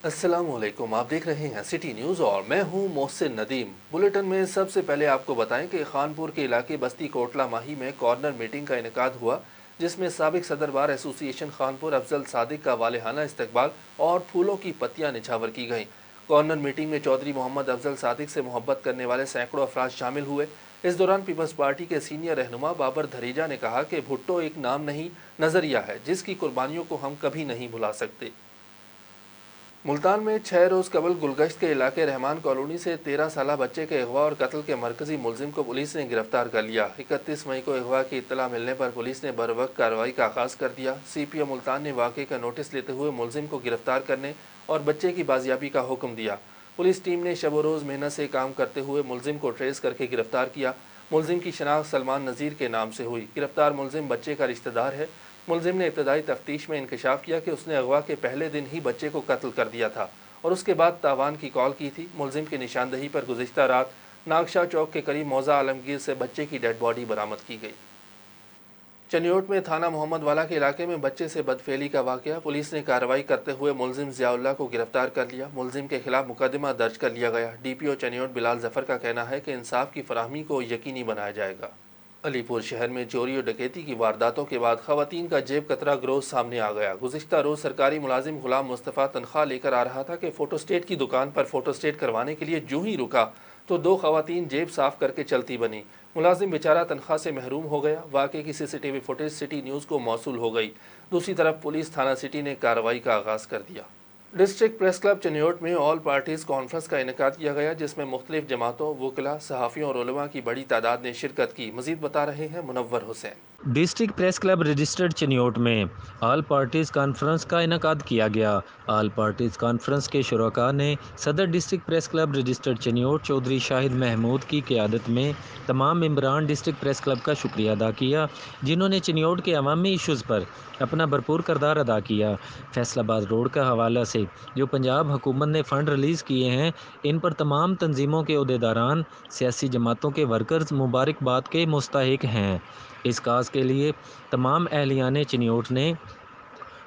अस्सलाम वालेकुम, आप देख रहे हैं सिटी न्यूज़ और मैं हूं मोहसिन नदीम। बुलेटिन में सबसे पहले आपको बताएं कि खानपुर के इलाके बस्ती कोटला माही में कॉर्नर मीटिंग का इनेकाद हुआ, जिसमें साबिक सदर बार एसोसिएशन खानपुर अफजल सादिक का वालेहाना इस्तकबाल और फूलों की पत्तियां निछावर की गईं। कॉर्नर मीटिंग में चौधरी मोहम्मद अफजल सादिक से मोहब्बत करने वाले सैकड़ों अफराद शामिल हुए। इस दौरान पीपल्स पार्टी के सीनियर रहनुमा बाबर धरीजा ने कहा कि भुट्टो एक नाम नहीं, नज़रिया है जिसकी कुर्बानियों को हम कभी नहीं भुला सकते। मुल्तान में 6 रोज़ कबल गुलगश्त के इलाके रहमान कॉलोनी से 13 साला बच्चे के अगवा और कत्ल के मरकजी मुलजिम को पुलिस ने गिरफ्तार कर लिया। 31 मई को अगवा की इत्तला मिलने पर पुलिस ने बरवक्त कार्रवाई का आगाज़ कर दिया। CPO मुल्तान ने वाक़े का नोटिस लेते हुए मुलजिम को गिरफ्तार करने और बच्चे की बाजियाबी का हुक्म दिया। पुलिस टीम ने शब रोज़ मेहनत से काम करते हुए मुलजिम को ट्रेस करके गिरफ्तार किया। मुलजिम की शनाख्त सलमान नज़ीर के नाम से हुई। गिरफ्तार मुलजिम बच्चे का रिश्तेदार है। मुलजिम ने इब्तदाई तफ्तीश में इंकशाफ किया कि उसने अगवा के पहले दिन ही बच्चे को कत्ल कर दिया था और उसके बाद तावान की कॉल की थी। मुलजिम की निशानदही पर गुज़िश्ता रात नागशाह चौक के करीब मौजा आलमगीर से बच्चे की डेड बॉडी बरामद की गई। चनियोट में थाना मोहम्मद वाला के इलाके में बच्चे से बदफेली का वाक़या, पुलिस ने कार्रवाई करते हुए मुलजिम ज़ियाउल्लाह को गिरफ्तार कर लिया। मुलजिम के खिलाफ मुकदमा दर्ज कर लिया गया। DPO चनियोट बिलाल जफ़र का कहना है कि इंसाफ की फराहमी को यकीनी बनाया जाएगा। अलीपुर शहर में चोरी और डकैती की वारदातों के बाद खवातीन का जेब कतरा गिरोह सामने आ गया। गुज़िश्ता रोज़ सरकारी मुलाजिम गुलाम मुस्तफ़ा तनख्वाह लेकर आ रहा था कि फ़ोटोस्टेट की दुकान पर फ़ोटोस्टेट करवाने के लिए जूं ही रुका तो 2 खवातीन जेब साफ करके चलती बनी। मुलाजिम बेचारा तनख्वाह से महरूम हो गया। वाक़े की CCTV फुटेज सिटी न्यूज़ को मौसूल हो गई। दूसरी तरफ पुलिस थाना सिटी ने कार्रवाई का आगाज़ कर दिया। डिस्ट्रिक्ट प्रेस क्लब चनियोट में ऑल पार्टीज़ कॉन्फ्रेंस का इनेकाद किया गया, जिसमें मुख्तलिफ जमातों, वकला, सहाफ़ियों और उलमा की बड़ी तादाद ने शिरकत की। मज़ीद बता रहे हैं Munawar Hussain. District press club registered Chiniot में आल पार्टीज़ कॉन्फ्रेंस का इनकाद किया गया। आल पार्टीज़ कॉन्फ्रेंस के शुरका ने सदर district press club registered Chiniot Chaudhry Shahid Mahmood की क़यादत में तमाम मेंबरान डिस्ट्रिक्ट प्रेस क्लब का शुक्रिया अदा किया, जिन्होंने चनियोट के अवामी इशूज़ पर अपना भरपूर किरदार अदा किया। फैसलाबाद रोड का हवाला से जो पंजाब हुकूमत ने फ़ंड रिलीज़ किए हैं, इन पर तमाम तंजीमों के अहदेदारान, सियासी जमातों के वर्कर्स मुबारकबाद के मुस्तहिक हैं। इस काज के लिए तमाम अहलियान चनियोट ने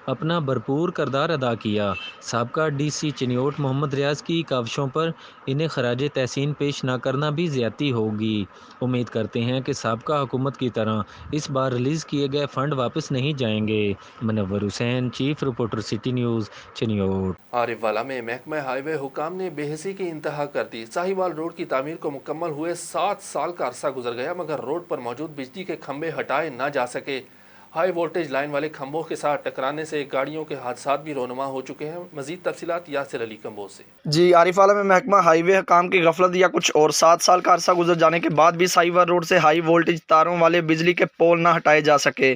अपना भरपूर किरदार अदा किया। साबका DC चनियोट मोहम्मद रियाज की काविशों पर इन्हें खराज तहसीन पेश ना करना भी ज़्यादती होगी। उम्मीद करते हैं कि साबका हुकूमत की तरह इस बार रिलीज़ किए गए फ़ंड वापस नहीं जाएंगे। Munawar Hussain, chief reporter, City News, Chiniot. Arifwala में महकमा हाईवे हुकाम ने बेहसी की इंतहा कर दी। साहिवाल रोड की तामीर को मुकम्मल हुए 7 साल का अरसा गुजर गया, मगर रोड पर मौजूद बिजली के खंभे हटाए ना जा सके। हाई वोल्टेज लाइन वाले खंभों के साथ टकराने से गाड़ियों के हादसात भी रोनुमा हो चुके हैं। मजीद तफसीलात यासिर अली कंबो से। जी, आरिफवाला में महकमा हाईवे हकाम की गफलत या कुछ और 7 साल का अरसा गुजर जाने के बाद भी साहिवाल रोड से हाई वोल्टेज तारों वाले बिजली के पोल ना हटाए जा सके।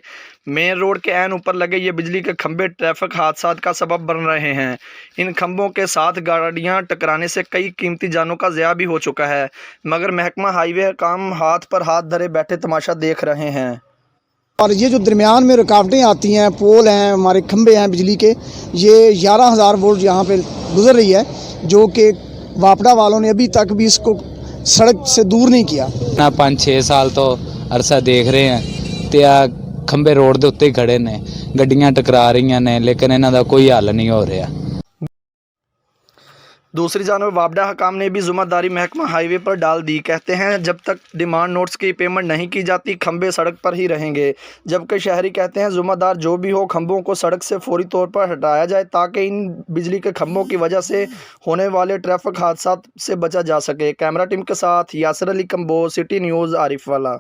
मेन रोड के ऐन ऊपर लगे ये बिजली के खंभे ट्रैफिक हादसात का सबब बन रहे हैं। इन खंभों के साथ गाड़ियां टकराने से कई कीमती जानों का ज़िया भी हो चुका है, मगर महकमा हाईवे हकाम हाथ पर हाथ धरे बैठे तमाशा देख रहे हैं। और ये जो दरमियान में रुकावटें आती हैं, पोल हैं, हमारे खंभे हैं बिजली के, ये 11,000 वोल्ट यहाँ पे गुजर रही है, जो कि वापडा वालों ने अभी तक भी इसको सड़क से दूर नहीं किया ना। 5-6 साल तो अरसा देख रहे हैं ते आ खंभे रोड के उत्ते ही खड़े ने, गड्डियां टकरा रही ने, लेकिन इन्हां दा कोई हल नहीं हो रहा। दूसरी जानब वापडा हकाम ने भी ज़िम्मेदारी महकमा हाईवे पर डाल दी। कहते हैं जब तक डिमांड नोट्स की पेमेंट नहीं की जाती खंभे सड़क पर ही रहेंगे, जबकि शहरी कहते हैं ज़िम्मेदार जो भी हो खंभों को सड़क से फौरी तौर पर हटाया जाए ताकि इन बिजली के खंभों की वजह से होने वाले ट्रैफिक हादसात से बचा जा सके। कैमरा टीम के साथ Yasir Ali combo, city news, Arifwala.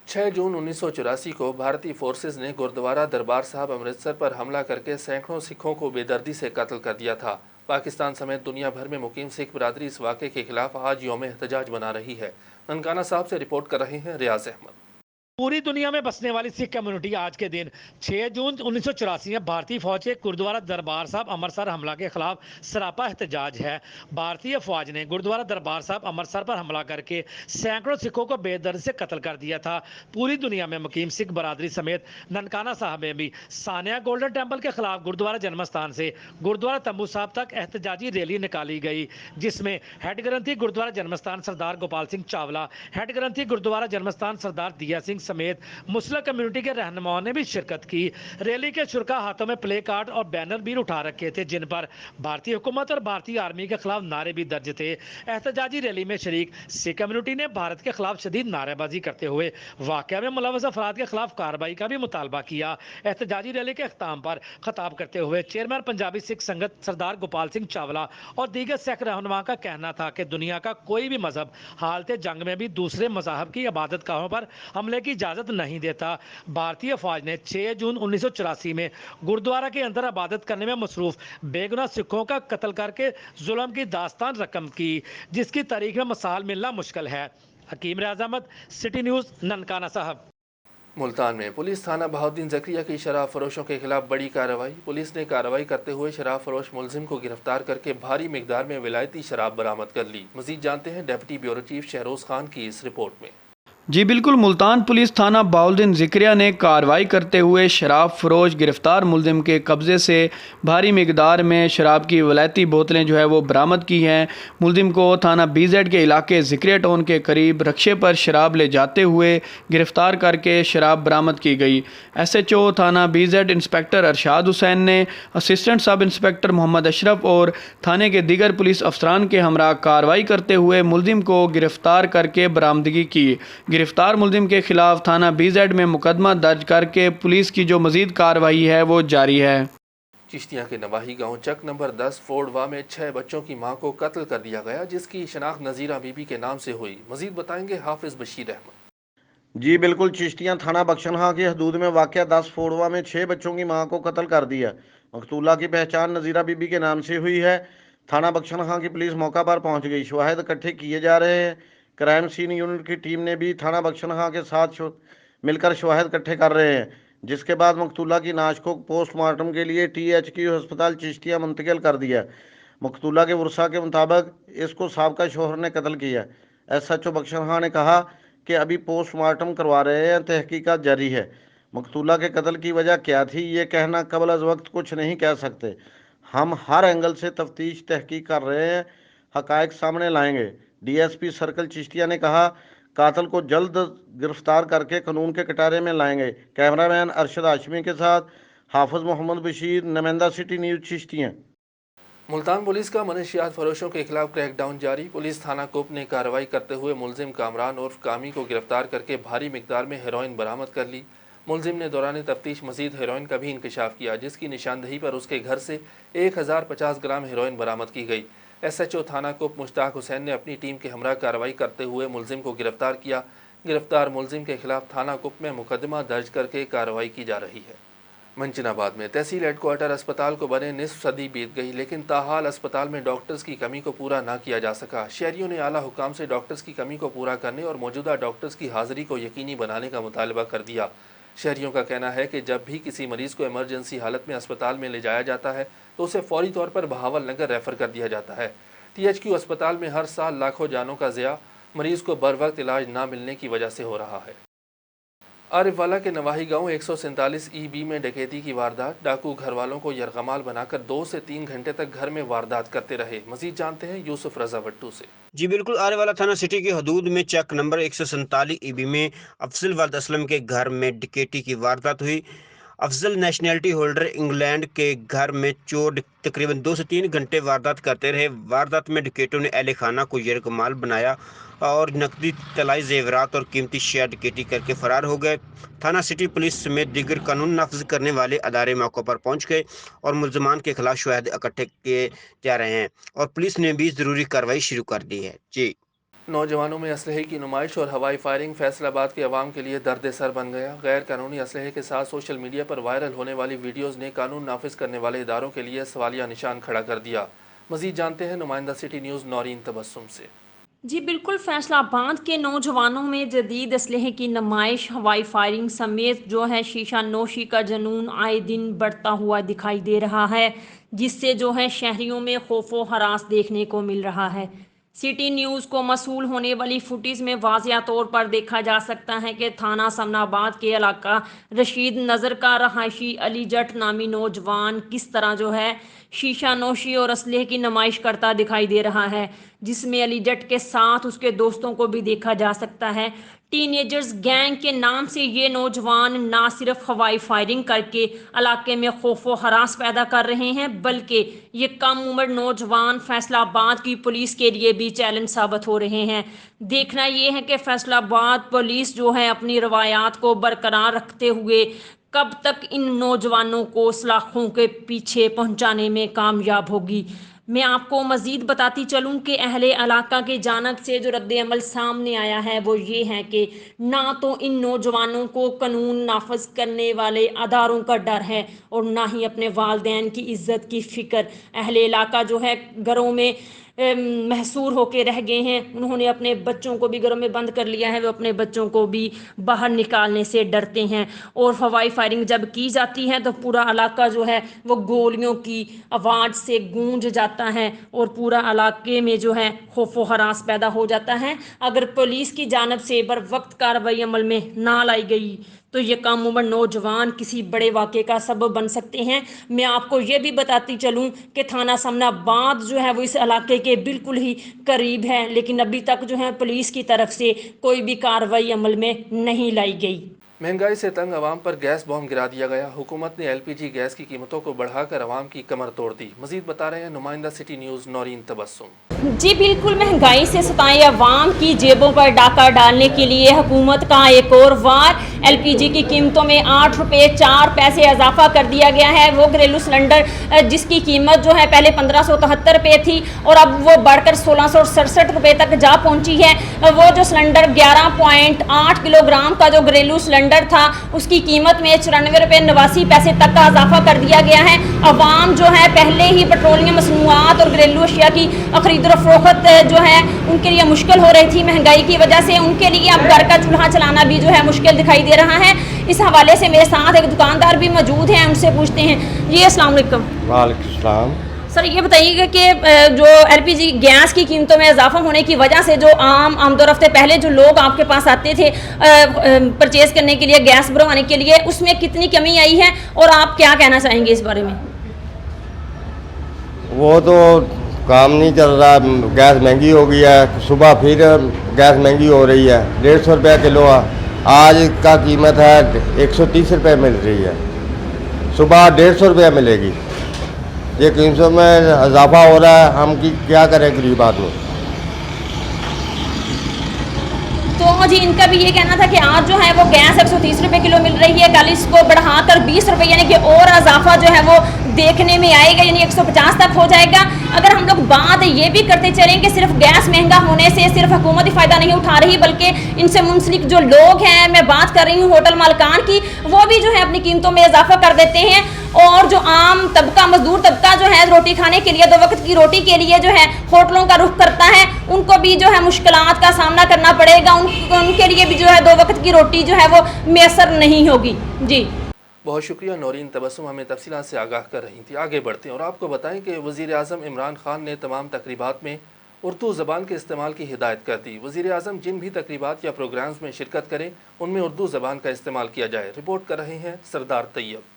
6 जून 1984 को भारतीय फोर्सेज ने गुरुद्वारा दरबार साहब अमृतसर पर हमला करके सैकड़ों सिखों को बेदर्दी से कत्ल कर दिया था। पाकिस्तान समेत दुनिया भर में मुकीम सिख बरादरी इस वाक़े के खिलाफ आज यौम एहतजाज मना रही है। ननकाना साहब से रिपोर्ट कर रहे हैं रियाज अहमद। पूरी दुनिया में बसने वाली सिख कम्युनिटी आज के दिन 6 जून 1984 में भारतीय फौज के गुरुद्वारा दरबार साहब अमृतसर हमला के खिलाफ सरापा एहतजाज है। भारतीय फौज ने गुरुद्वारा दरबार साहब अमृतसर पर हमला करके सैकड़ों सिखों को बेदर्दी से कत्ल कर दिया था। पूरी दुनिया में मुकीम सिख बरादरी समेत ननकाना साहब में भी सानिया गोल्डन टेम्पल के खिलाफ गुरुद्वारा जन्मस्थान से गुरुद्वारा तंबू साहब तक एहतजाजी रैली निकाली गई, जिसमें हेड ग्रंथी गुरुद्वारा जन्मस्थान सरदार गोपाल सिंह चावला, हेड ग्रंथी गुरुद्वारा जन्मस्थान सरदार दिया सिंह समेत मुस्लिम कम्युनिटी के रहनुमाओं ने भी शिरकत की। रैली के शुरा हाथों में प्ले कार्ड और बैनर भी उठा रखे थे जिन पर भारतीय हुकूमत और भारतीय आर्मी के खिलाफ नारे भी दर्ज थे। एहतजाजी रैली में शरीक सिख कम्युनिटी ने भारत के खिलाफ शदीद नारेबाजी करते हुए वाकया में मुलव्वस अफराद के खिलाफ कार्रवाई का भी मुतालबा किया। एहतजाजी रैली के अख्ताम पर खिताब करते हुए चेयरमैन पंजाबी सिख संगत सरदार गोपाल सिंह चावला और दीगर सिख रहनुमा का कहना था कि दुनिया का कोई भी मजहब हालत जंग में भी दूसरे मज़हब की इबादत गाहों पर हमले की इजाज़त नहीं देता। भारतीय फौज ने 6 जून 1984 में गुरुद्वारा के अंदर इबादत करने में मसरूफ बेगुनाह सिखों का कत्ल करके जुल्म की दास्तान रकम की, जिसकी तारीख में मिसाल मिलना मुश्किल है। हकीम रियाज अहमद, सिटी न्यूज़, ननकाना साहब। मुल्तान में पुलिस थाना बहाउद्दीन ज़करिया की शराब फरोशों के खिलाफ बड़ी कार्रवाई। पुलिस ने कार्रवाई करते हुए शराब फरोश मुलजिम को गिरफ्तार करके भारी मिकदार में विलायती शराब बरामद कर ली। मजीद जानते हैं deputy bureau chief Shahroz Khan की इस रिपोर्ट में। जी बिल्कुल, मुल्तान पुलिस थाना बहाउद्दीन ज़करिया ने कार्रवाई करते हुए शराब फरोश गिरफ्तार मुलजिम के कब्ज़े से भारी मिकदार में शराब की वलायती बोतलें जो है वो बरामद की हैं। मुलजिम को थाना BZ के इलाके ज़करिया टाउन के करीब रक्शे पर शराब ले जाते हुए गिरफ्तार करके शराब बरामद की गई। SHO थाना BZ इंस्पेक्टर अरशाद हुसैन ने assistant sub inspector Mohammad Ashraf और थाने के दीगर पुलिस अफसरान के हमरा कार्रवाई करते हुए मुलजिम को गिरफ्तार करके बरामदगी की। गिरफ्तार मुलजिम के खिलाफ थाना BZ में मुकदमा दर्ज करके पुलिस की जो मजीद कार्रवाई है वो जारी है। चिश्तिया के नवाही गांव चक नंबर 10 फोड़वा में 6 बच्चों की मां को कत्ल कर दिया गया, जिसकी शनाख्त नज़ीरा बीबी के नाम से हुई। मजीद बताएंगे हाफिज बशीर अहमद। जी बिल्कुल, चिश्तिया थाना बख्शनहा की हदूद में वाक़या 10 फोड़वा में 6 बच्चों की मां को कत्ल कर दिया। मकतूला की पहचान नज़ीरा बीबी के नाम से हुई है। थाना बख्शनहा की पुलिस मौका पर पहुंच गई। शवाहिद इकट्ठे किए जा रहे हैं। क्राइम सीन यूनिट की टीम ने भी थाना बख्शनहा के साथ मिलकर शवाहिद इकट्ठे कर रहे हैं, जिसके बाद मकतूला की नाश को पोस्टमार्टम के लिए THQ अस्पताल चिश्तिया मुंतकिल कर दिया। मकतूला के वर्सा के मुताबिक इसको साबका शोहर ने कत्ल किया। SHO बख्शनहा ने कहा कि अभी पोस्टमार्टम करवा रहे हैं, तहकीकात जारी है। मकतूला के कत्ल की वजह क्या थी ये कहना कबल अज़ वक्त कुछ नहीं कह सकते। हम हर एंगल से तफ्तीश तहकीक कर रहे हैं, हकायक सामने लाएंगे। DSP सर्कल चिश्तिया ने कहा कातिल को जल्द गिरफ्तार करके कानून के कटारे में लाएंगे। कैमरामैन अरशद हाशमी के साथ हाफिज मोहम्मद बशीर, नुमाइंदा city news Chishtiya. Multan police का मनशियात फरोशों के खिलाफ क्रैकडाउन जारी। पुलिस थाना कोप ने कार्रवाई करते हुए मुलजिम कामरान उर्फ कामी को गिरफ्तार करके भारी मिकदार में हेरोइन बरामद कर ली। मुलजिम ने दौरान तफ्तीश मजीद हेरोइन का भी इंकशाफ किया, जिसकी निशानदही पर उसके घर से 1050 ग्राम हेरोइन बरामद की गई। SHO थाना कोप मुश्ताक हुसैन ने अपनी टीम के हमरा कार्रवाई करते हुए मुलजिम को गिरफ्तार किया। गिरफ्तार मुलजिम के खिलाफ थाना कोप में मुकदमा दर्ज करके कार्रवाई की जा रही है। मंचनाबाद में तहसील हेडक्वार्टर अस्पताल को बने निस्फ सदी बीत गई, लेकिन ताहाल अस्पताल में डॉक्टर्स की कमी को पूरा ना किया जा सका। शहरियों ने आला हुकाम से डॉक्टर्स की कमी को पूरा करने और मौजूदा डॉक्टर्स की हाजिरी को यकीनी बनाने का मुतालबा कर दिया। शहरियों का कहना है कि जब भी किसी मरीज़ को इमरजेंसी हालत में अस्पताल में ले जाया जाता है तो उसे फौरी तौर पर बहावल नगर रेफ़र कर दिया जाता है। THQ अस्पताल में हर साल लाखों जानों का ज़िया मरीज़ को बर वक्त इलाज ना मिलने की वजह से हो रहा है। आरिफवाला के नवाही गांव 147 EB में डकैती की वारदात। डाकू घर वालों को यरगमाल बनाकर 2 से 3 घंटे तक घर में वारदात करते रहे। मजीद जानते हैं यूसुफ रजा वट्टू से। जी बिल्कुल, आरिफवाला थाना सिटी की हदूद में चक नंबर 147 EB में अफजल वल्द असलम के घर में डकैती की वारदात हुई। अफजल नेशनैलिटी होल्डर इंग्लैंड के घर में चोर तकरीबन 2 से 3 घंटे वारदात करते रहे। वारदात में डकैतों ने अहले खाना को यरगमाल बनाया और नकदी, तलाई जेवरात और कीमती शेयर डकैती करके फरार हो गए। थाना सिटी पुलिस समेत दीगर कानून नाफिज करने वाले अदारे मौके पर पहुंच गए और मुलजमान के खिलाफ शवाहिद इकट्ठे किए जा रहे हैं और पुलिस ने भी ज़रूरी कार्रवाई शुरू कर दी है। जी, नौजवानों में असलहे की नुमाइश और हवाई फायरिंग फैसलाबाद के अवाम के लिए दर्द सर बन गया। गैर कानूनी असलहे के साथ सोशल मीडिया पर वायरल होने वाली वीडियोज़ ने कानून नाफिज करने वाले इदारों के लिए सवालिया निशान खड़ा कर दिया। मजीद जानते हैं नुमाइंदा सिटी न्यूज़ नौरीन तबस्सुम से। जी बिल्कुल, फैसलाबाद के नौजवानों में जदीद असलहे की नुमाइश, हवाई फायरिंग समेत जो है शीशा नोशी का जुनून आए दिन बढ़ता हुआ दिखाई दे रहा है, जिससे जो है शहरियों में खौफो हरास देखने को मिल रहा है। सिटी न्यूज़ को मसूल होने वाली फुटेज में वाज़िया तौर पर देखा जा सकता है कि थाना समनाबाद के इलाका रशीद नज़र का रहायशी अली जट नामी नौजवान किस तरह जो है शीशा नोशी और असलहे की नुमाइश करता दिखाई दे रहा है, जिसमें अली जट के साथ उसके दोस्तों को भी देखा जा सकता है। टीनेजर्स गैंग के नाम से ये नौजवान ना सिर्फ हवाई फायरिंग करके इलाके में खौफ व हरास पैदा कर रहे हैं, बल्कि ये कम उम्र नौजवान फैसलाबाद की पुलिस के लिए भी चैलेंज साबित हो रहे हैं। देखना ये है कि फैसलाबाद पुलिस जो है अपनी रवायात को बरकरार रखते हुए कब तक इन नौजवानों को सलाखों के पीछे पहुंचाने में कामयाब होगी। मैं आपको मज़ीद बताती चलूँ कि अहले इलाका के जानिब से जो रद्द अमल सामने आया है वो ये है कि ना तो इन नौजवानों को कानून नाफज करने वाले अदारों का डर है और ना ही अपने वालिदैन की इज़्ज़त की फ़िक्र। अहले इलाका जो है घरों में महसूर होकर रह गए हैं। उन्होंने अपने बच्चों को भी घरों में बंद कर लिया है, वो अपने बच्चों को भी बाहर निकालने से डरते हैं। और हवाई फायरिंग जब की जाती है तो पूरा इलाका जो है वो गोलियों की आवाज़ से गूंज जाता है और पूरा इलाके में जो है खौफ व हरास पैदा हो जाता है। अगर पुलिस की जानिब से बर वक्त कार्रवाई अमल में ना लाई गई तो ये कम उम्र नौजवान किसी बड़े वाक़े का सबब बन सकते हैं। मैं आपको ये भी बताती चलूँ कि थाना समनाबाद जो है वो इस इलाके के बिल्कुल ही करीब है, लेकिन अभी तक जो है पुलिस की तरफ से कोई भी कार्रवाई अमल में नहीं लाई गई। महंगाई से तंग आवाम पर गैस बॉम्ब गिरा दिया गया। हुकूमत ने एलपीजी गैस की कीमतों को बढ़ाकर आवाम की कमर तोड़ दी। मजीद बता रहे हैं नुमाइंदा सिटी न्यूज़ नौरीन तबस्सुम। जी बिल्कुल, महंगाई से सताए अवाम की जेबों पर डाका डालने के लिए हुकूमत का एक और वार। एलपीजी की कीमतों में 8 रुपये 4 पैसे इजाफा कर दिया गया है। वो घरेलू सिलेंडर जिसकी कीमत जो है पहले 1573 रुपये थी और अब वो बढ़कर 1667 रुपये तक जा पहुंची है। वो जो सिलेंडर 11.8 किलोग्राम का जो घरेलू सिलेंडर था उसकी कीमत में 94 रुपये 89 पैसे तक का इजाफा कर दिया गया है। अवाम जो है पहले ही पेट्रोलियम मसनूआत और घरेलू अशिया की खरीद और फरोख्त जो है उनके लिए मुश्किल हो रही थी महंगाई की वजह से। उनके लिए अब घर का चूल्हा चलाना भी जो है मुश्किल दिखाई दे रहा है। इस हवाले से मेरे साथ एक दुकानदार भी मौजूद हैं, उनसे पूछते हैं। जी अस्सलाम वालेकुम। वालेकुम सलाम। सर ये बताइएगा कि जो एलपीजी गैस की कीमतों में इजाफा होने की वजह से जो आमदोर हफ्ते पहले जो लोग आपके पास आते थे परचेज करने के लिए, गैस भरवाने के लिए, उसमें कितनी कमी आई है और आप क्या कहना चाहेंगे इस बारे में? वो तो काम नहीं चल रहा, गैस महंगी हो गई है। सुबह फिर गैस महंगी हो रही है, 150 रुपये किलो है। आज का कीमत है 130 रुपये मिल रही है, सुबह 150 रुपये मिलेगी। ये कीमतों में इजाफा हो रहा है, हम की क्या करें गरीब आदमी। तो जी इनका भी ये कहना था कि आज जो है वो गैस 130 रुपये किलो मिल रही है, कल इसको बढ़ाकर 20 रुपये यानी कि और इजाफा जो है वो देखने में आएगा, यानी 150 तक हो जाएगा। अगर हम लोग बात ये भी करते चलें कि सिर्फ गैस महंगा होने से सिर्फ हुकूमत ही फ़ायदा नहीं उठा रही, बल्कि इनसे मुंसलिक जो लोग हैं, मैं बात कर रही हूँ होटल मालकान की, वो भी जो है अपनी कीमतों में इजाफा कर देते हैं। और जो आम तबका, मजदूर तबका जो है रोटी खाने के लिए, 2 वक्त की रोटी के लिए जो है होटलों का रुख करता है, उनको भी जो है मुश्किलात का सामना करना पड़ेगा। उनके लिए भी जो है 2 वक्त की रोटी जो है वो मैसर नहीं होगी। जी बहुत शुक्रिया नौरीन तबस्सुम, हमें तफसीलात से आगाह कर रही थी। आगे बढ़ते हैं और आपको बताएं कि वज़ीर आज़म इमरान खान ने तमाम तकरीबात में उर्दू ज़बान के इस्तेमाल की हिदायत कर दी। वज़ीर आज़म जिन भी तकरीबात या प्रोग्राम्स में शिरकत करें उनमें उर्दू ज़बान का इस्तेमाल किया जाए। रिपोर्ट कर रहे हैं सरदार तैयब।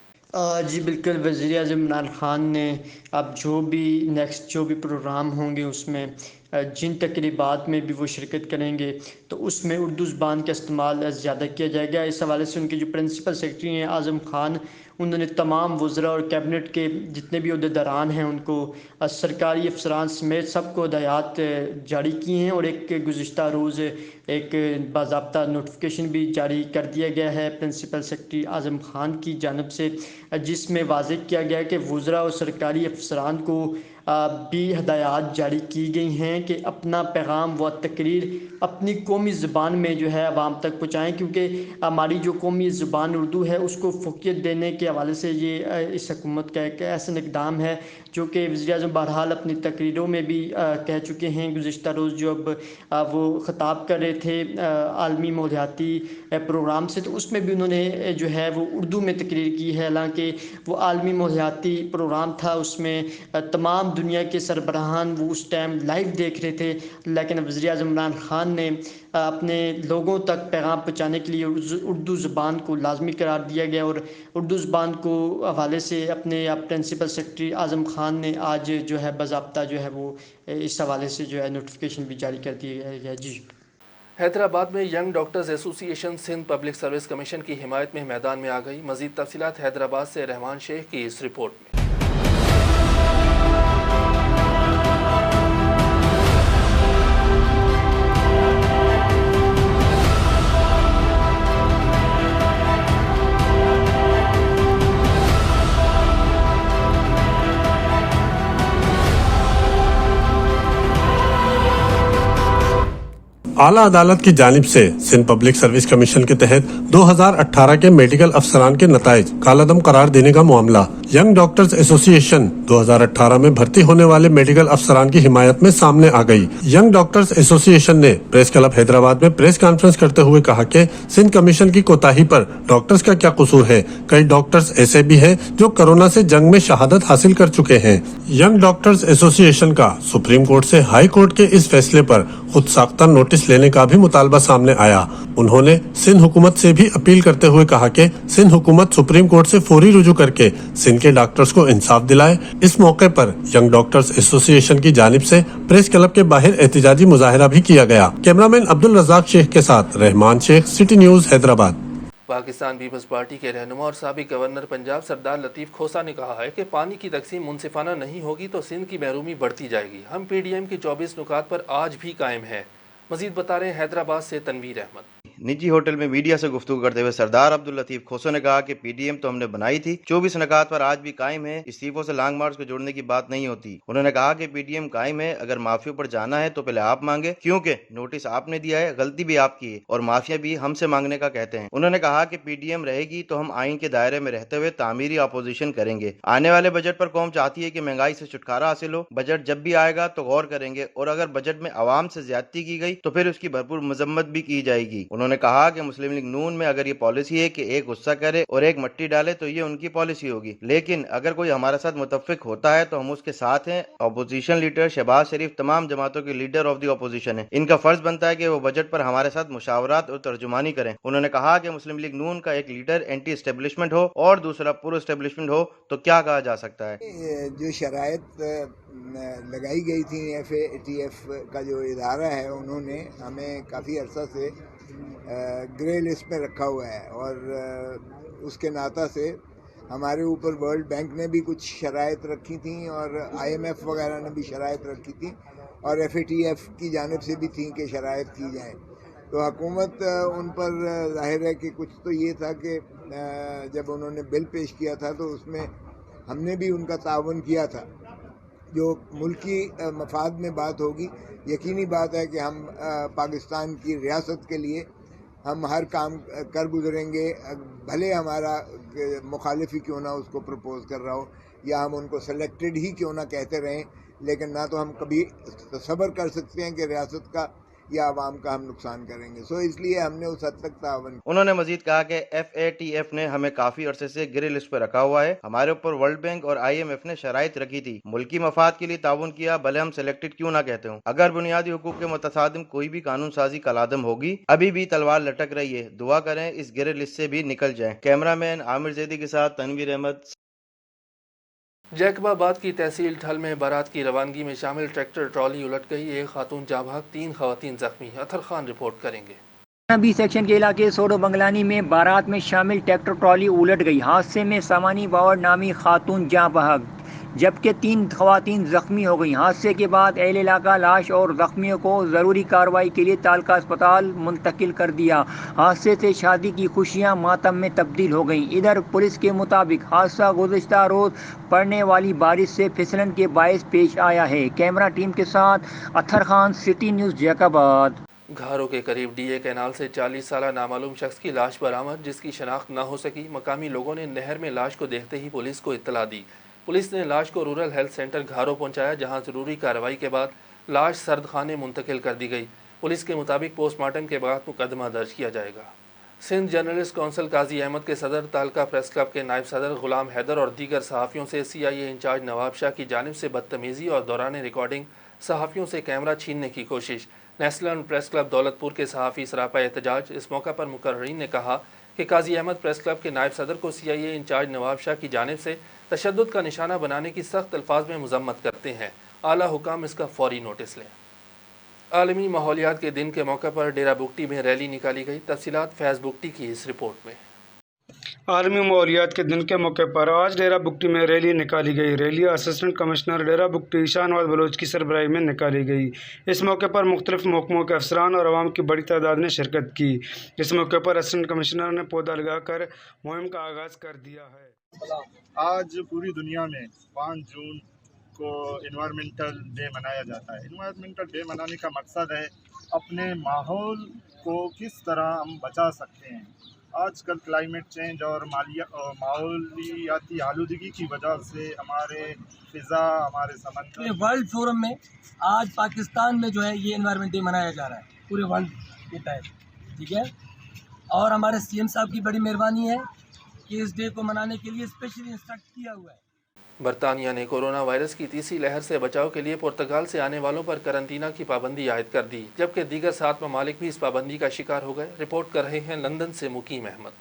जी बिल्कुल, वज़ीर आज़म इमरान ख़ान ने अब जो भी नेक्स्ट जो भी प्रोग्राम होंगे उसमें जिन तकरीबात में भी वो शिरकत करेंगे तो उसमें उर्दू ज़बान का इस्तेमाल ज़्यादा किया जाएगा। इस हवाले से उनके जो प्रिंसिपल सेक्रेटरी हैं आज़म ख़ान, उन्होंने तमाम वज़रा और कैबिनेट के जितने भी अहदेदारान हैं उनको सरकारी अफसरान समेत सबको हिदायत जारी की हैं और एक गुज़िश्ता रोज़ एक बाज़ाब्ता नोटिफिकेशन भी जारी कर दिया गया है प्रिंसिपल सेक्रेटरी आज़म ख़ान की जानिब से, जिसमें वाज़ेह किया गया है कि वज़रा और सरकारी अफसरान को भी हदायत जारी की गई हैं कि अपना पैगाम व तकरीर अपनी कौमी ज़बान में जो है आवाम तक पहुँचाएँ, क्योंकि हमारी जो कौमी ज़बान उर्दू है उसको फ़ोकियत देने के हवाले से ये इस हुकूमत का एक ऐसा इक़दाम है जो कि वज़ीर आज़म बहरहाल अपनी तकरीरों में भी कह चुके हैं। गुज़िश्ता रोज़ जो अब वो ख़िताब कर रहे थे आलमी माहौलियाती प्रोग्राम से, तो उसमें भी उन्होंने जो है वो उर्दू में तकरीर की है। हालांकि वो आलमी माहौलियाती प्रोग्राम था, उसमें तमाम दुनिया के सरबराहान वो उस टाइम लाइव देख रहे थे, लेकिन वज़ीर आज़म इमरान ख़ान ने अपने लोगों तक पैगाम पहुँचाने के लिए उर्दू ज़बान को लाजमी करार दिया गया और उर्दू ज़बान को हवाले से अपने प्रिंसिपल सेक्रेटरी आज़म ख़ान ने आज जो है बाज़ाब्ता जो है वो इस हवाले से जो है नोटिफिकेशन भी जारी कर दिया गया है। जी حیدرآباد میں ینگ ڈاکٹرز ایسوسی ایشن سندھ پبلک سروس کمیشن کی حمایت میں میدان میں آ گئی. مزید تفصیلات حیدرآباد سے رحمان شیخ کی اس رپورٹ میں. اعلیٰ عدالت کی جانب سے سندھ پبلک سروس کمیشن کے تحت 2018 کے میڈیکل افسران کے نتائج کالعدم قرار دینے کا معاملہ. ینگ ڈاکٹرز ایسوسی ایشن 2018 میں بھرتی ہونے والے میڈیکل افسران کی حمایت میں سامنے آ گئی. ینگ ڈاکٹرز ایسوسی ایشن نے پریس کلب حیدرآباد میں پریس کانفرنس کرتے ہوئے کہا کہ سندھ کمیشن کی کوتاہی پر ڈاکٹرز کا کیا قصور ہے. کئی ڈاکٹرز ایسے بھی ہیں جو کرونا سے جنگ میں شہادت حاصل کر چکے ہیں. ینگ ڈاکٹرز ایسوسی ایشن کا سپریم کورٹ سے ہائی کورٹ کے اس فیصلے پر خود ساختہ نوٹس لینے کا بھی مطالبہ سامنے آیا. انہوں نے سندھ حکومت سے بھی اپیل کرتے ہوئے کہا کہ سندھ حکومت سپریم کورٹ سے فوری رجوع کر کے سندھ کے ڈاکٹرز کو انصاف دلائے. اس موقع پر ینگ ڈاکٹرز ایسوسی ایشن کی جانب سے پریس کلب کے باہر احتجاجی مظاہرہ بھی کیا گیا. کیمرامین عبدالرزاق شیخ کے ساتھ رحمان شیخ، سٹی نیوز حیدرآباد. پاکستان پیپلز پارٹی کے رہنما اور سابق گورنر پنجاب سردار لطیف کھوسہ نے کہا ہے کہ پانی کی تقسیم منصفانہ نہیں ہوگی تو سندھ کی محرومی بڑھتی جائے گی. ہم پی ڈی ایم کی 24 نکات پر آج بھی قائم ہے. مزید بتا رہے ہیں حیدرآباد سے تنویر احمد. نجی ہوٹل میں میڈیا سے گفتگو کرتے ہوئے سردار عبداللطیف کھوسہ نے کہا کہ پی ڈی ایم تو ہم نے بنائی تھی، 24 نکات پر آج بھی قائم ہے. استعفوں سے لانگ مارچ کو جوڑنے کی بات نہیں ہوتی. انہوں نے کہا کہ پی ڈی ایم قائم ہے. اگر مافیوں پر جانا ہے تو پہلے آپ مانگے، کیونکہ نوٹس آپ نے دیا ہے، غلطی بھی آپ کی ہے اور مافیا بھی ہم سے مانگنے کا کہتے ہیں. انہوں نے کہا کہ پی ڈی ایم رہے گی تو ہم آئین کے دائرے میں رہتے ہوئے تعمیری اپوزیشن کریں گے. آنے والے بجٹ پر قوم چاہتی ہے کہ مہنگائی سے چھٹکارا حاصل ہو. بجٹ جب بھی آئے گا تو غور کریں گے اور اگر بجٹ میں عوام سے زیادتی کی گئی تو پھر اس کی بھرپور مذمت بھی کی جائے گی. انہوں نے کہا کہ مسلم لیگ نون میں اگر یہ پالیسی ہے کہ ایک غصہ کرے اور ایک مٹی ڈالے تو یہ ان کی پالیسی ہوگی، لیکن اگر کوئی ہمارے ساتھ متفق ہوتا ہے تو ہم اس کے ساتھ ہیں. اپوزیشن لیڈر شہباز شریف تمام جماعتوں کے لیڈر آف دی اپوزیشن ہیں. ان کا فرض بنتا ہے کہ وہ بجٹ پر ہمارے ساتھ مشاورات اور ترجمانی کریں. انہوں نے کہا کہ مسلم لیگ نون کا ایک لیڈر اینٹی اسٹیبلشمنٹ ہو اور دوسرا پرو اسٹیبلشمنٹ ہو تو کیا کہا جا سکتا ہے. جو شرائط لگائی گئی تھی ایف اے ٹی ایف کا جو ادارہ ہے، انہوں نے ہمیں کافی عرصہ سے گرے لسٹ میں رکھا ہوا ہے اور اس کے ناطہ سے ہمارے اوپر ورلڈ بینک نے بھی کچھ شرائط رکھی تھیں اور آئی ایم ایف وغیرہ نے بھی شرائط رکھی تھیں اور ایف اے ٹی ایف کی جانب سے بھی تھیں کہ شرائط کی جائیں. تو حکومت ان پر ظاہر ہے کہ کچھ تو یہ تھا کہ جب انہوں نے بل پیش کیا تھا تو اس میں ہم نے بھی ان کا تعاون کیا تھا. جو ملکی مفاد میں بات ہوگی، یقینی بات ہے کہ ہم پاکستان کی ریاست کے لیے ہم ہر کام کر گزریں گے، بھلے ہمارا مخالف ہی کیوں نہ اس کو پرپوز کر رہا ہو یا ہم ان کو سلیکٹڈ ہی کیوں نہ کہتے رہیں، لیکن نہ تو ہم کبھی تصور کر سکتے ہیں کہ ریاست کا یا عوام کا ہم نقصان کریں گے. سو اس لیے ہم نے اس حد تک تعاون. انہوں نے مزید کہا کہ ایف اے ٹی ایف نے ہمیں کافی عرصے سے گرے لسٹ پہ رکھا ہوا ہے. ہمارے اوپر ورلڈ بینک اور آئی ایم ایف نے شرائط رکھی تھی، ملکی مفاد کے لیے تعاون کیا، بھلے ہم سلیکٹڈ کیوں نہ کہتے ہوں. اگر بنیادی حقوق کے متصادم کوئی بھی قانون سازی کالعدم ہوگی، ابھی بھی تلوار لٹک رہی ہے. دعا کریں اس گرے لسٹ سے بھی نکل جائیں. کیمرہ مین عامر زیدی کے ساتھ تنویر احمد. جیکب آباد کی تحصیل ٹھل میں بارات کی روانگی میں شامل ٹریکٹر ٹرالی الٹ گئی. ایک خاتون جاں بحق، 3 خواتین زخمی. اطہر خان رپورٹ کریں گے. بی سیکشن کے علاقے سوڈو بنگلانی میں بارات میں شامل ٹریکٹر ٹرالی الٹ گئی. حادثے میں سامانی باور نامی خاتون جاں بحق جبکہ 3 خواتین زخمی ہو گئیں. حادثے کے بعد اہل علاقہ لاش اور زخمیوں کو ضروری کارروائی کے لیے تعلقہ اسپتال منتقل کر دیا. حادثے سے شادی کی خوشیاں ماتم میں تبدیل ہو گئیں. ادھر پولیس کے مطابق حادثہ گزشتہ روز پڑنے والی بارش سے پھسلن کے باعث پیش آیا ہے. کیمرہ ٹیم کے ساتھ اطہر خان، سٹی نیوز جیکب آباد. گھاروں کے قریب ڈی اے کینال سے 40 سالہ نامعلوم شخص کی لاش برآمد، جس کی شناخت نہ ہو سکی. مقامی لوگوں نے نہر میں لاش کو دیکھتے ہی پولیس کو اطلاع دی. پولیس نے لاش کو رورل ہیلتھ سینٹر گھاروں پہنچایا، جہاں ضروری کارروائی کے بعد لاش سرد خانے منتقل کر دی گئی. پولیس کے مطابق پوسٹ مارٹم کے بعد مقدمہ درج کیا جائے گا. سندھ جرنلسٹ کونسل قاضی احمد کے صدر، تعلقہ پریس کلب کے نائب صدر غلام حیدر اور دیگر صحافیوں سے سی آئی اے انچارج نواب شاہ کی جانب سے بدتمیزی اور دوران ریکارڈنگ صحافیوں سے کیمرہ چھیننے کی کوشش. نیشنل پریس کلب دولت پور کے صحافی سراپا احتجاج. اس موقع پر مقررین نے کہا کہ قاضی احمد پریس کلب کے نائب صدر کو سی آئی اے انچارج نواب شاہ کی جانب سے تشدد کا نشانہ بنانے کی سخت الفاظ میں مذمت کرتے ہیں. اعلیٰ حکام اس کا فوری نوٹس لیں. आलमी माहौलियात के दिन के मौके पर डेरा बुगटी में रैली निकाली गई। तफसीलात फैज़ बुगटी की इस रिपोर्ट में। आलमी माहौलियात के दिन के मौके पर आज डेरा बुगटी में रैली निकाली गई। रैली असिस्टेंट कमिश्नर डेरा बुगटी शाहनवाज बलोच की सरबराही में निकाली गई। इस मौके पर मुख्तलिफ महकमों के अफसरान और आवाम की बड़ी तादाद ने शिरकत की। इस मौके पर असिस्टेंट कमिश्नर ने पौधा लगाकर मुहिम का आगाज़ कर दिया है। आज पूरी दुनिया में 5 जून को इन्वायरमेंटल डे मनाया जाता है। इन्वायरमेंटल डे मनाने का मकसद है अपने माहौल को किस तरह हम बचा सकते हैं। आजकल क्लाइमेट चेंज और माहौलियाती आलूदगी की वजह से हमारे फ़िज़ा, हमारे समंदर। वर्ल्ड फोरम में आज पाकिस्तान में जो है ये इन्वायरमेंट डे मनाया जा रहा है पूरे वर्ल्ड के तहत, ठीक है। और हमारे सीएम साहब की बड़ी मेहरबानी है कि इस डे को मनाने के लिए स्पेशली इंस्ट्रक्ट किया हुआ है। बरतानिया ने कोरोना वायरस की तीसरी लहर से बचाव के लिए पुर्तगाल से आने वालों पर करंतना की पाबंदी आयद कर दी, जबकि दीगर 7 ममालिक भी इस पाबंदी का शिकार हो गए। रिपोर्ट कर रहे हैं लंदन से मुकीम अहमद।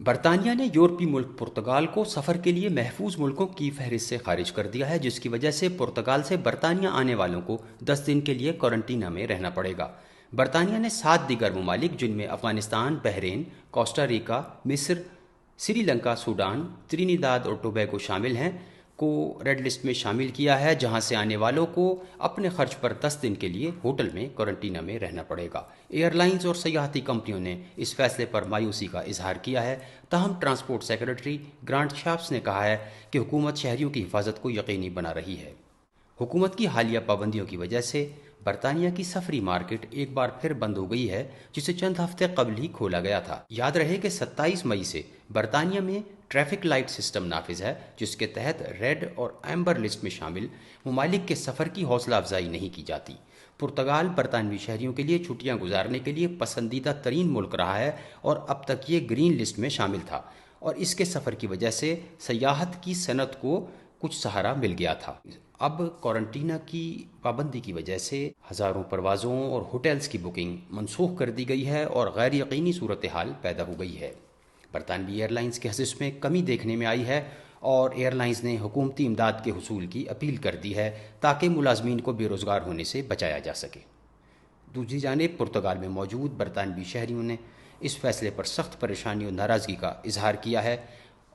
बरतानिया ने यूरोपीय मुल्क पुर्तगाल को सफ़र के लिए महफूज मुल्कों की फहरिस्त से खारिज कर दिया है, जिसकी वजह से पुर्तगाल से बरतानिया आने वालों को 10 दिन के लिए क्वारंटीना में रहना पड़ेगा। बरतानिया ने 7 दीगर ममालिक जिनमें अफगानिस्तान, बहरीन, कोस्टा रिका, मिस्र, श्रीलंका, सूडान, त्रिनिदाद और टोबैगो शामिल हैं को रेड लिस्ट में शामिल किया है, जहां से आने वालों को अपने खर्च पर 10 दिन के लिए होटल में क्वारंटीना में रहना पड़ेगा। एयरलाइंस और सयाहती कंपनियों ने इस फैसले पर मायूसी का इजहार किया है। ताहम ट्रांसपोर्ट सेक्रेटरी ग्रांट शाप्स ने कहा है कि हुकूमत शहरियों की हिफाजत को यकीनी बना रही है। हुकूमत की हालिया पाबंदियों की वजह से बरतानिया की सफरी मार्केट एक बार फिर बंद हो गई है, जिसे चंद हफ्ते कबल ही खोला गया था। याद रहे कि 27 मई से बरतानिया में ट्रैफिक लाइट सिस्टम नाफिज है, जिसके तहत रेड और एम्बर लिस्ट में शामिल ममालिक के सफ़र की हौसला अफजाई नहीं की जाती। पुर्तगाल बरतानवी शहरियों के लिए छुट्टियां गुजारने के लिए पसंदीदा तरीन मुल्क रहा है और अब तक ये ग्रीन लिस्ट में शामिल था, और इसके सफ़र की वजह से सयाहत की सनत को कुछ सहारा मिल गया था। अब क्वारंटीना की पाबंदी की वजह से हज़ारों परवाज़ों और होटल्स की बुकिंग मनसूख कर दी गई है और गैर यकीनी सूरत हाल पैदा हो गई है। बरतानवी एयरलाइंस के हसिस में कमी देखने में आई है और एयरलाइंस ने हुकूमती इमदाद के हुसूल की अपील कर दी है ताकि मुलाजमीन को बेरोज़गार होने से बचाया जा सके। दूसरी जानिब पुर्तगाल में मौजूद बरतानवी शहरियों ने इस फैसले पर सख्त परेशानी और नाराज़गी का इजहार किया है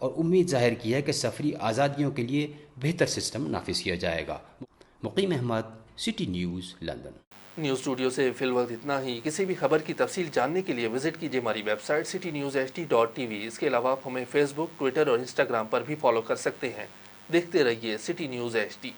और उम्मीद जाहिर की है कि सफरी आज़ादियों के लिए बेहतर सिस्टम नाफिज किया जाएगा। Muqeem Ahmed, city news, London. News studio से फिलवक्त इतना ही। किसी भी खबर की तफसील जानने के लिए विजिट कीजिए हमारी वेबसाइट citynewsht.tv। इसके अलावा आप हमें फेसबुक, ट्विटर और इंस्टाग्राम पर भी फॉलो कर सकते हैं। देखते रहिए सिटी न्यूज़ HD।